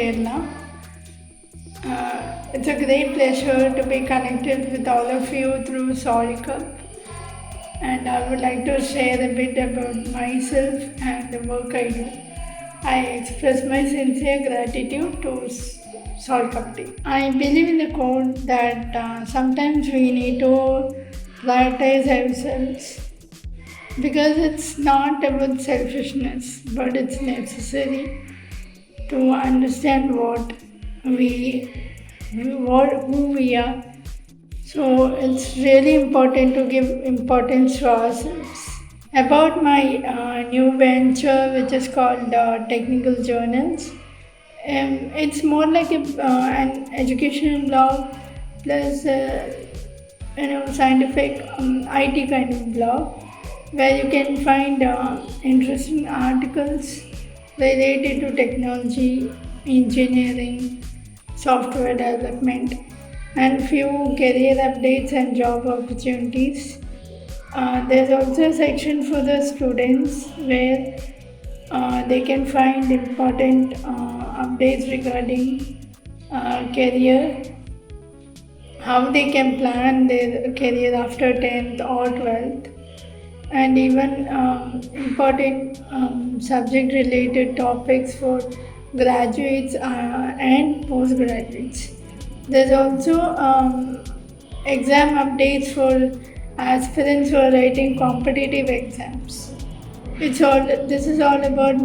Kerala. It's a great pleasure to be connected with all of you through Solcup, and I would like to share a bit about myself and the work I do. I express my sincere gratitude to Solcup team. I believe in the quote that sometimes we need to prioritize ourselves because it's not about selfishness, but it's necessary to understand who we are. So it's really important to give importance to ourselves. About my new venture, which is called Technical Journals, it's more like an educational blog plus scientific IT kind of blog, where you can find interesting articles related to technology, engineering, software development, and few career updates and job opportunities. There's also a section for the students where they can find important updates regarding career, how they can plan their career after 10th or 12th, and even important subject related topics for graduates and postgraduates. There's also exam updates for aspirants who are writing competitive exams. This is all about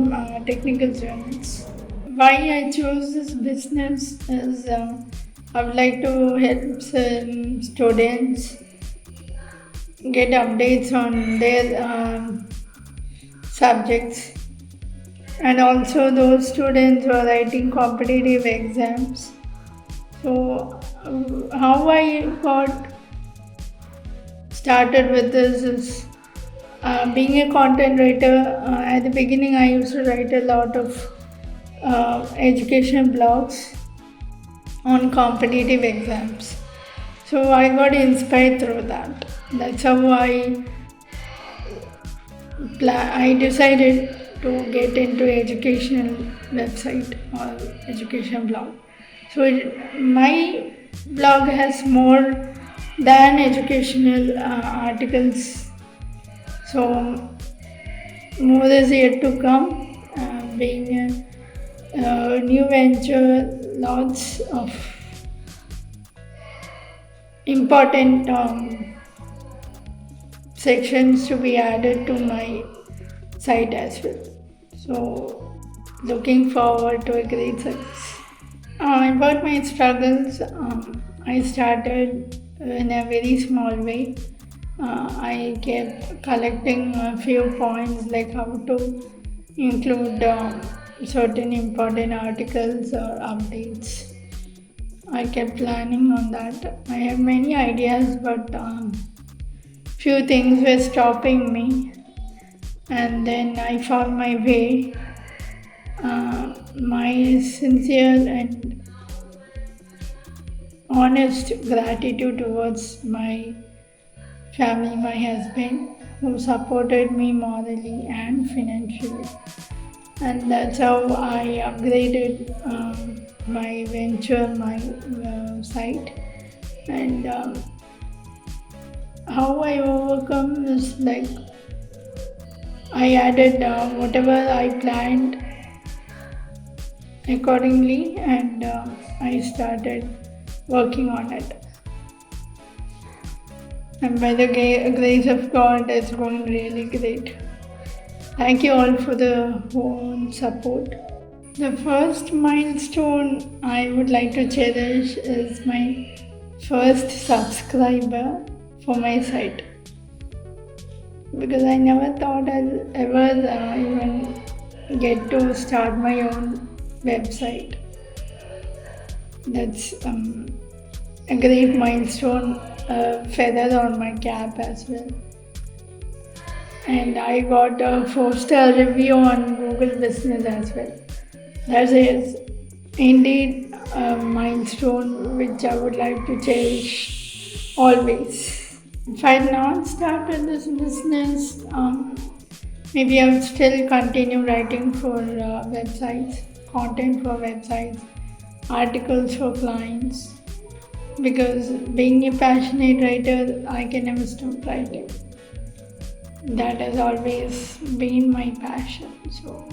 technical journals. Why I chose this business is I would like to help some students get updates on their subjects, and also those students who are writing competitive exams. So how I got started with this is being a content writer. At the beginning I used to write a lot of education blogs on competitive exams. So I got inspired through that. That's how I decided to get into educational website or education blog. So my blog has more than educational articles. So more is yet to come. Being a new venture, lots of important sections to be added to my site as well. So looking forward to a great success. About my struggles, I started in a very small way. I kept collecting a few points like how to include certain important articles or updates. I kept planning on that. I have many ideas, but few things were stopping me, and then I found my way. My sincere and honest gratitude towards my family, my husband, who supported me morally and financially. And that's how I upgraded my venture, my site. And how I overcome is like I added whatever I planned accordingly, and I started working on it. And by the grace of God, it's going really great. Thank you all for the whole support. The first milestone I would like to cherish is my first subscriber for my site, because I never thought I'll ever even get to start my own website. That's a great milestone, feather on my cap as well. And I got a 4-star review on Google Business as well. That is indeed a milestone which I would like to cherish always. If I had not started this business, maybe I would still continue writing for websites. content for websites, articles for clients. Because being a passionate writer, I can never stop writing. That has always been my passion. So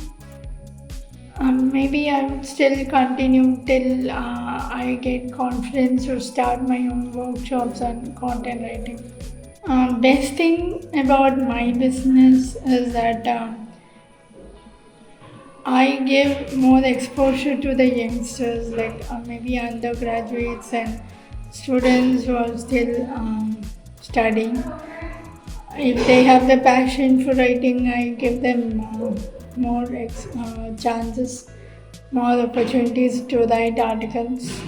maybe I would still continue till I get confidence to start my own workshops on content writing. Best thing about my business is that I give more exposure to the youngsters, like maybe undergraduates and students who are still studying. If they have the passion for writing, I give them more chances, more opportunities to write articles,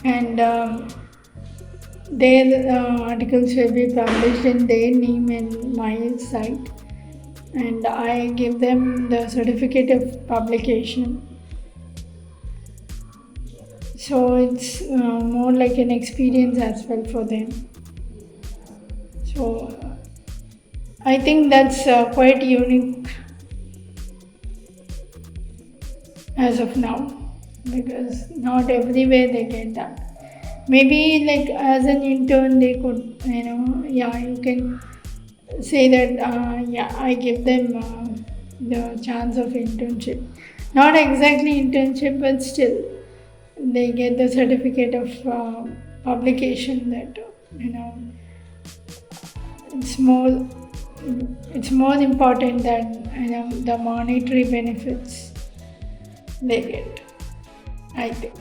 and their articles will be published in their name in my site, and I give them the certificate of publication. So it's more like an experience as well for them. So I think that's quite unique as of now, because not everywhere they get that. Maybe like as an intern they could, you can say that I give them the chance of internship. Not exactly internship, but still they get the certificate of publication that it's more important than the monetary benefits they get, I think.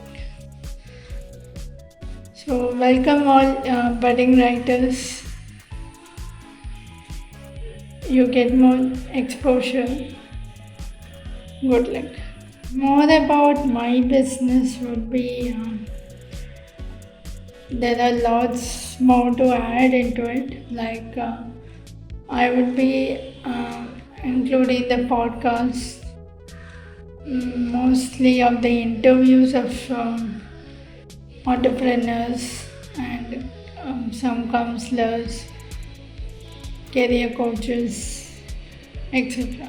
So welcome all budding writers. You get more exposure. Good luck. More about my business would be there are lots more to add into it. Like I would be including the podcast, mostly of the interviews of entrepreneurs and some counselors, career coaches, etc.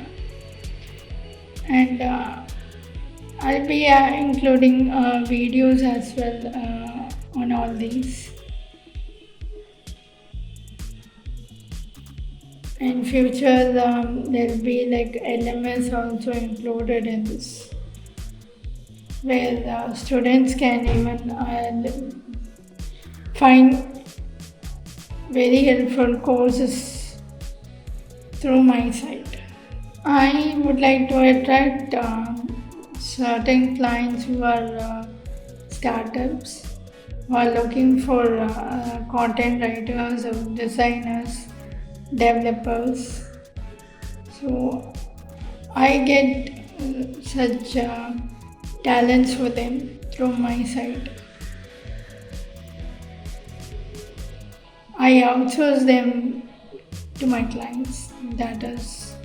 And I'll be including videos as well on all these. In future, there'll be like LMS also included in this, where students can even find very helpful courses through my site. I would like to attract certain clients who are startups, who are looking for content writers or designers, developers. So I get such talents for them through my site. I outsource them to my clients. That is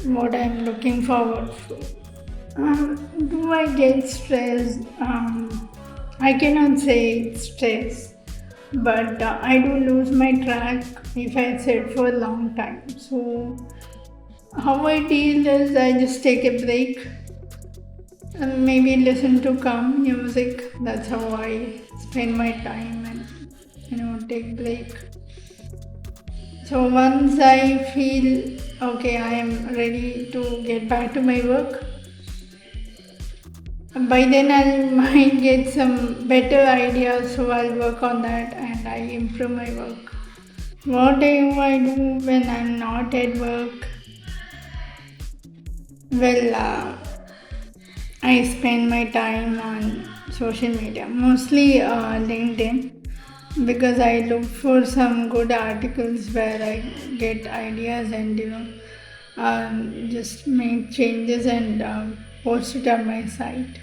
what I'm looking forward for. Do I get stressed? I cannot say it's stress, but I do lose my track if I sit for a long time. So how I deal is I just take a break and maybe listen to calm music. That's how I spend my time and take break. So once I feel okay, I am ready to get back to my work, by then I might get some better ideas, so I'll work on that and I improve my work. What do I do when I'm not at work? Well, I spend my time on social media, mostly LinkedIn, because I look for some good articles where I get ideas and just make changes and post it on my site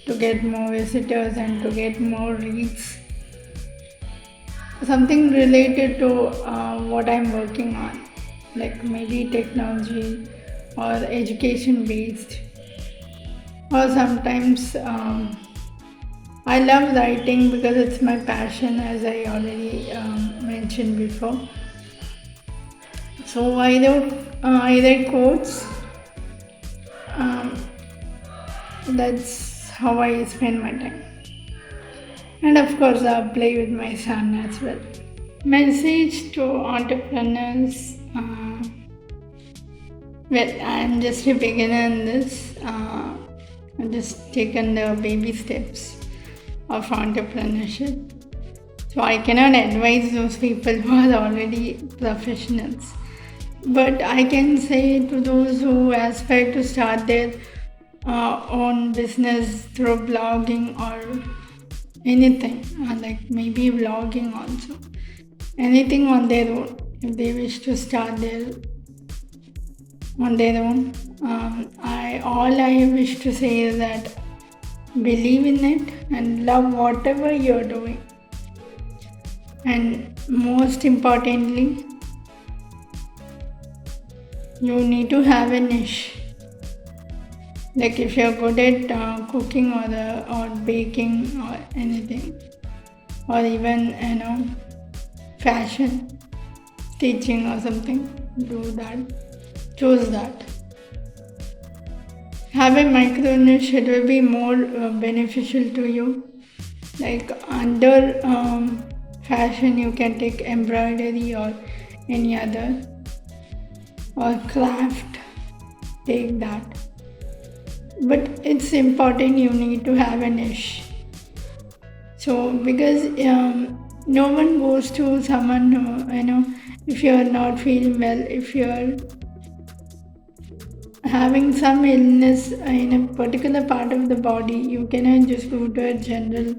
to get more visitors and to get more reads. Something related to what I'm working on, like maybe technology or education based. Or sometimes I love writing because it's my passion, as I already mentioned before. So I write quotes. that's how I spend my time. And of course, I play with my son as well. Message to entrepreneurs. Well, I'm just a beginner in this. I've just taken the baby steps of entrepreneurship. So I cannot advise those people who are already professionals. But I can say to those who aspire to start their own business through blogging or anything, like maybe vlogging also, anything on their own, if they wish to start on their own. All I wish to say is that believe in it and love whatever you're doing. And most importantly, you need to have a niche. Like if you're good at cooking or baking or anything, or even fashion, teaching or something, do that. Choose that. Have a micro niche, it will be more beneficial to you. Like under fashion, you can take embroidery or any other, or craft, take that. But it's important you need to have a niche. So because no one goes to someone who, if you're not feeling well, if you're having some illness in a particular part of the body, you cannot just go to a general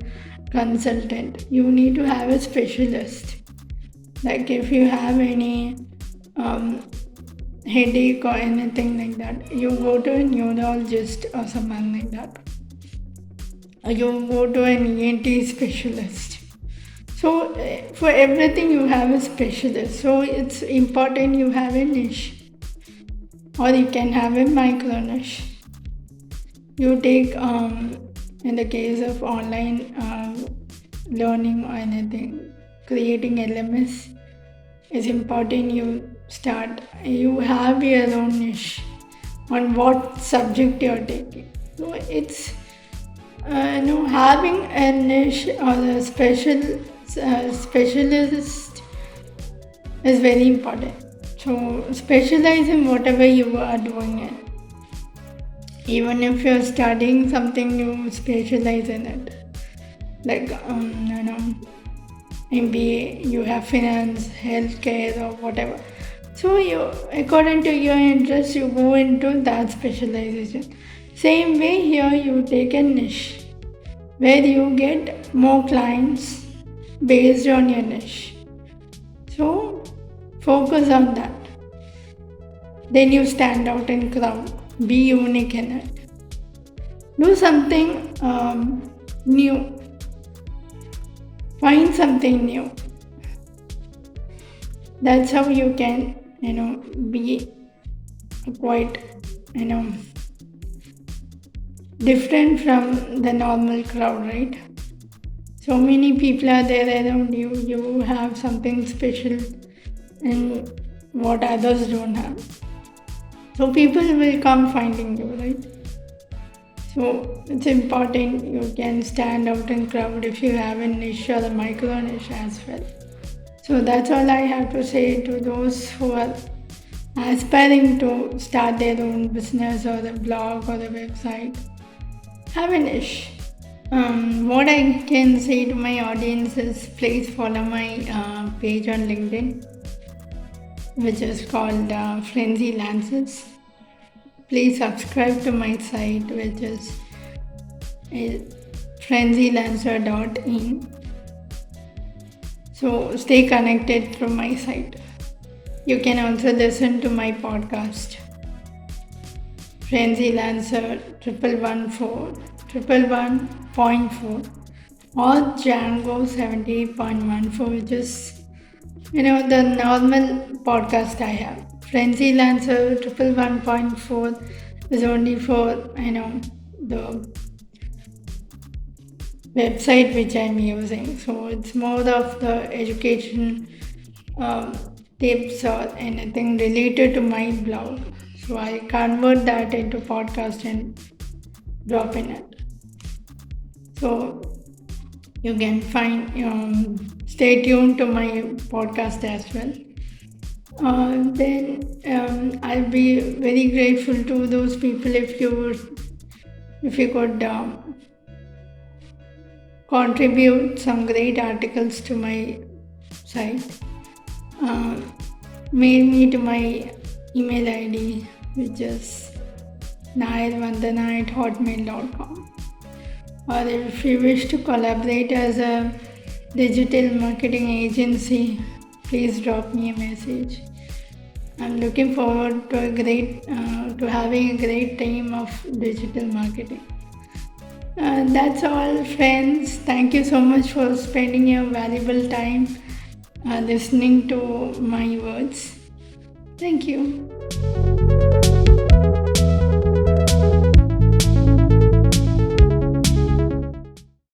consultant. You need to have a specialist. Like if you have any headache or anything like that, you go to a neurologist or someone like that. Or you go to an ENT specialist. So for everything you have a specialist. So it's important you have a niche. Or you can have a micro niche. You take, in the case of online learning or anything, creating LMS, it's important you have your own niche on what subject you're taking. So it's, having a niche or a specialist is very important. So specialize in whatever you are doing it. Even if you're studying something, you specialize in it. Like MBA, you have finance, healthcare, or whatever. So according to your interest, you go into that specialization. Same way here, you take a niche where you get more clients based on your niche. So focus on that. Then you stand out in crowd. Be unique in it. Do something new. Find something new. That's how you can, be quite, different from the normal crowd, right? So many people are there around you. You have something special and what others don't have. So people will come finding you, right? So it's important you can stand out in crowd if you have a niche or a micro niche as well. So that's all I have to say to those who are aspiring to start their own business or a blog or a website. Have a niche. What I can say to my audience is please follow my page on LinkedIn, which is called Freelance. Please subscribe to my site, which is frenzylancer.in. So stay connected through my site. You can also listen to my podcast, Frenzy Lancer 111.4 or Django 70.14, which is the normal podcast I have. Frenzy Lancer 111.4 is only for the website which I'm using. So it's more of the education tips or anything related to my blog. So I convert that into podcast and drop in it. So you can stay tuned to my podcast as well. Then I'll be very grateful to those people if you could contribute some great articles to my site. Mail me to my email ID, which is nairvandana@hotmail.com. Or if you wish to collaborate as a digital marketing agency, please drop me a message. I'm looking forward to having a great team of digital marketing. That's all, friends. Thank you so much for spending your valuable time listening to my words. Thank you.